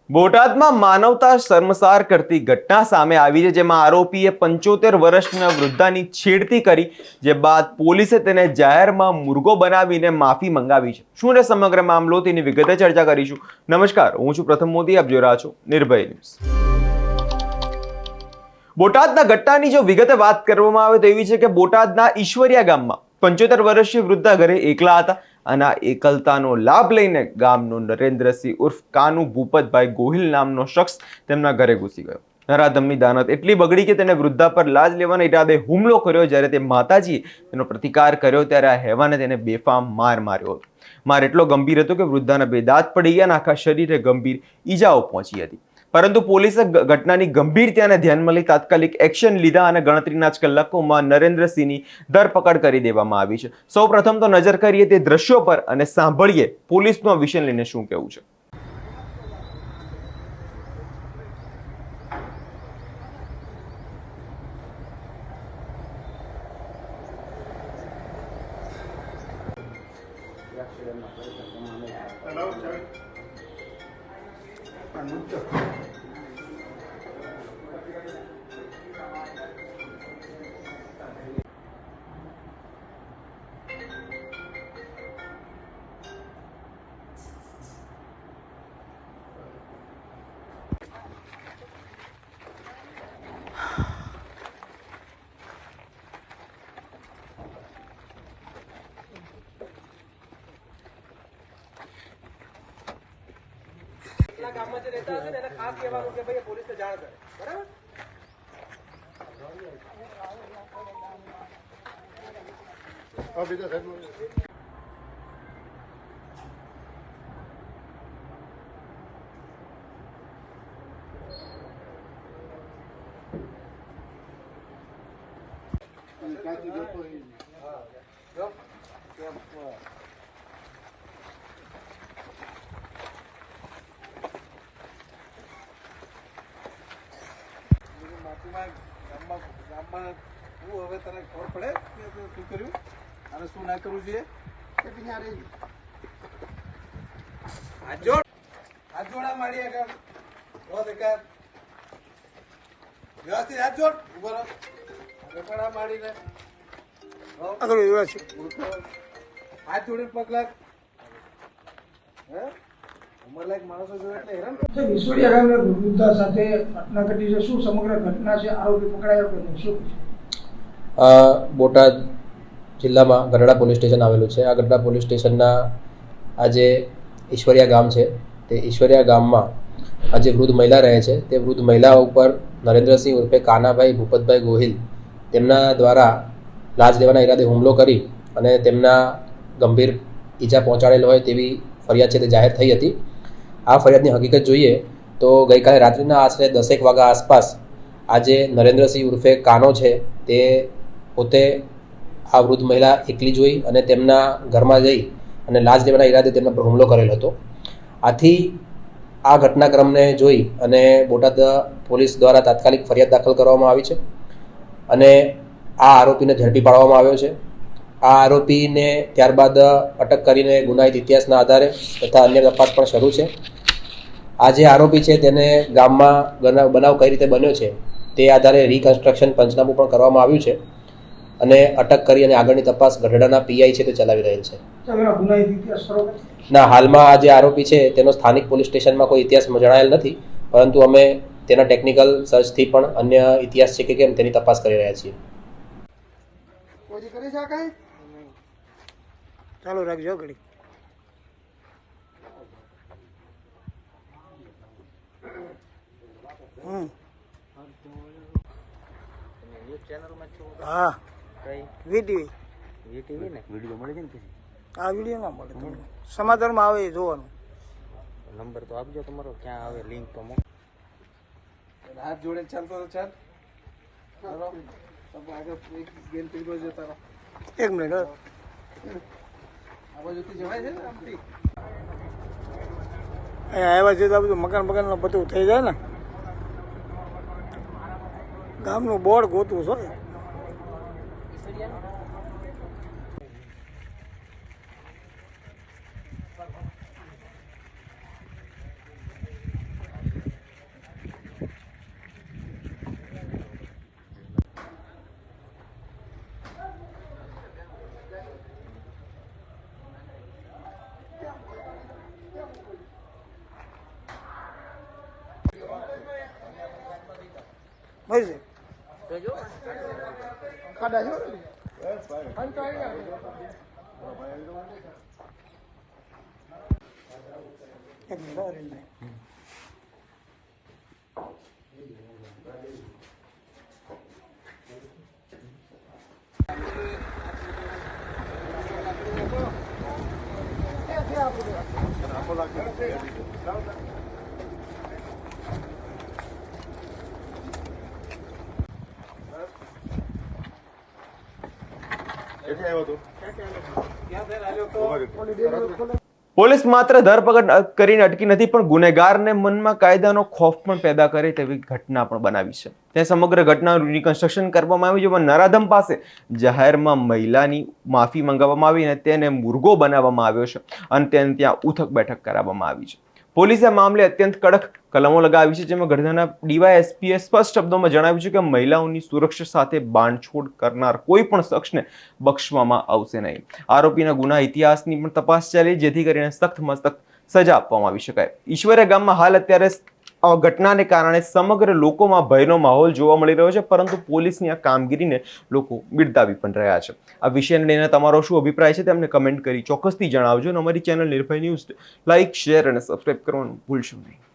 બોટાદમાં માનવતા શર્મસાર કરતી ઘટના સામે આવી છે, જેમાં આરોપીએ 75 વર્ષના વૃદ્ધાની છેડતી કરી, જે બાદ પોલીસે તેને જાહેરમાં મુર્ગો બનાવીને માફી મંગાવી છે। શું છે સમગ્ર મામલો, તેની વિગતે ચર્ચા કરીશું। નમસ્કાર, હું છું પ્રથમ મોદી, આપ જોઈ રહ્યા છો નિર્ભય ન્યૂઝ। બોટાદના ઘટનાની જો વિગતે વાત કરવામાં આવે તો એવી છે કે બોટાદના ઈશ્વરિયા ગામમાં 75 વર્ષીય વૃદ્ધા ઘરે એકલા હતા અને આ એકલતાનો લાભ લઈને ગામનો નરેન્દ્રસિંહ ઉર્ફ કાનુ ભૂપતભાઈ ગોહિલ નામનો શખ્સ તેમના ઘરે ઘૂસી ગયો। નરાધમની દાનત એટલી બગડી કે તેને વૃદ્ધા પર લાજ લેવાના ઈરાદે હુમલો કર્યો। જ્યારે તે માતાજીએ તેનો પ્રતિકાર કર્યો ત્યારે આ હેવાને તેને બેફામ માર માર્યો હતો। માર એટલો ગંભીર હતો કે વૃદ્ધાના બે દાંત પડી ગયા અને આખા શરીરે ગંભીર ઈજાઓ પહોંચી હતી, પરંતુ પોલીસે ઘટનાની ગંભીરતાને ધ્યાનમાં લઈ તાત્કાલિક એક્શન લીધા અને ગણતરીના જ કલાકોમાં નરેન્દ્રસિંહની ધરપકડ કરી દેવામાં આવી છે। સૌપ્રથમ તો નજર કરીએ તે દ્રશ્યો પર અને સાંભળીએ પોલીસનું આ વિષય લઈને શું કહેવું છે। ગામમાં જે રહેતા હશે ને એને ખાસ કહેવાનું કે ભાઈ પોલીસને જાણ કરે, બરાબર? ગામમાં હું હવે તને ખબર પડે કે શું કર્યું અને શું ના કરવું જોઈએ। હાથ જોડા મારી આગળ વ્યવસ્થિત હાથ જોડ, ઉભો રહો, રકડા મારીને આગળ હાથ જોડીને પગ લાગ। ઈશ્વરિયા ગામના વૃદ્ધા સાથે ઘટના ઘટી છે, શું સમગ્ર ઘટના છે? આરોપી પકડાયો કે નહીં, શું? બોટાદ જિલ્લામાં ગઢડા પોલીસ સ્ટેશન આવેલું છે। આ ગઢડા પોલીસ સ્ટેશનના આજે ઈશ્વરિયા ગામ છે, તે ઈશ્વરિયા ગામમાં આજે વૃદ્ધ મહિલા રહે છે। તે વૃદ્ધ મહિલા ઉપર નરેન્દ્રસિંહ ઉર્ફે કાનાભાઈ ભૂપતભાઈ ગોહિલ તેમના દ્વારા લાજ લેવાના ઈરાદે હુમલો કરી અને તેમના ગંભીર ઈજા પહોંચાડેલ હોય તેવી ફરિયાદ છે તે જાહેર થઈ હતી। આ ફરિયાદની હકીકત જોઈએ તો ગઈકાલે રાત્રિના આશરે 10 વાગ્યા આસપાસ આજે નરેન્દ્રસિંહ ઉર્ફે કાનો છે તે પોતે આ વૃદ્ધ મહિલા એકલી જોઈ અને તેમના ઘરમાં જઈ અને લાજ લેવાના ઈરાદે તેમના પર હુમલો કરેલ હતો। આથી આ ઘટનાક્રમને જોઈ અને બોટાદ પોલીસ દ્વારા તાત્કાલિક ફરિયાદ દાખલ કરવામાં આવી છે અને આ આરોપીને ઝડપી પાડવામાં આવ્યો છે। આ આરોપીને ત્યારબાદ અટક કરીને ગુનાહિત ઇતિહાસના આધારે તથા અન્ય તપાસ પણ શરૂ છે। આ જે આરોપી છે તેને ગામમાં બનાવ કઈ રીતે બન્યો છે તે આધારે રિકન્સ્ટ્રક્શન પંચનામું પણ કરવામાં આવ્યું છે અને અટક કરી અને આગળની તપાસ ગઢડાના પીઆઈ છે તે ચલાવી રહેલ છે। ના, હાલમાં આ જે આરોપી છે તેનો સ્થાનિક પોલીસ સ્ટેશનમાં કોઈ ઇતિહાસ જણાયેલ નથી, પરંતુ અમે તેના ટેકનિકલ સર્ચથી પણ અન્ય ઇતિહાસ છે કે કેમ તેની તપાસ કરી રહ્યા છીએ। ચાલો રાખજો ઘડી। હા, વીટીવી ને વિડીયો મળે છે ને? આ વિડીયો ના મળે, તમને સમાચારમાં આવે એ જોવાનું। નંબર તો આપજો તમારો, ક્યાં આવે લિંક તો મોકલો। હાથ જોડે ચાલતો તો ચાલ, આગળ ગેમ પીડો છે તારો। 1 મિનિટ આ બાજુથી જવાય છે ને આમથી? અહીંયા આવ્યા છે તો બધું મકાન બધું થઈ જાય ને। ગામનું બોર્ડ ગોતવું છો। મળી જાય ખાડા છે એક મિનિટ હો, રેલવે. પોલીસ માત્ર ધરપકડ કરીને અટકી નથી પણ ગુનેગારને મનમાં કાયદાનો ખોફ પણ પેદા કરે તેવી ઘટના પણ બનાવી છે. ત્યાં સમગ્ર ઘટનાનું રિકન્સ્ટ્રક્શન કરવામાં આવ્યું જેમાં નરાધમ પાસે જાહેરમાં મહિલાની માફી મંગાવવામાં આવી અને તેને મુર્ગો બનાવવામાં આવ્યો છે અને તેને ત્યાં ઉઠક બેઠક કરાવવામાં આવી છે. પોલીસે આ મામલે અત્યંત કડક કલમો લગાવી છે જેમાં ગઢડાના ડીવાયએસપીએ સ્પષ્ટ શબ્દોમાં જણાવ્યું છે કે મહિલાઓની સુરક્ષા સાથે બાંધછોડ કરનાર કોઈ પણ શખ્સને બક્ષવામાં આવશે નહીં. આરોપીના ગુના ઇતિહાસની પણ તપાસ ચાલી જેથી કરીને સખ્તમાં સખ્ત સજા આપવામાં આવી શકાય. ઈશ્વરિયા ગામમાં હાલ અત્યારે આ ઘટનાને કારણે સમગ્ર લોકોમાં ભયનો માહોલ જોવા મળી રહ્યો છે પરંતુ પોલીસની આ કામગીરીને લોકો બિરદાવી પણ રહ્યા છે. આ વિષયને લઈને તમારો શું અભિપ્રાય છે તેમને કમેન્ટ કરી ચોક્કસથી જણાવજો અને અમારી ચેનલ નિર્ભય ન્યૂઝ લાઇક શેર અને સબસ્ક્રાઇબ કરવાનું ભૂલશો નહીં.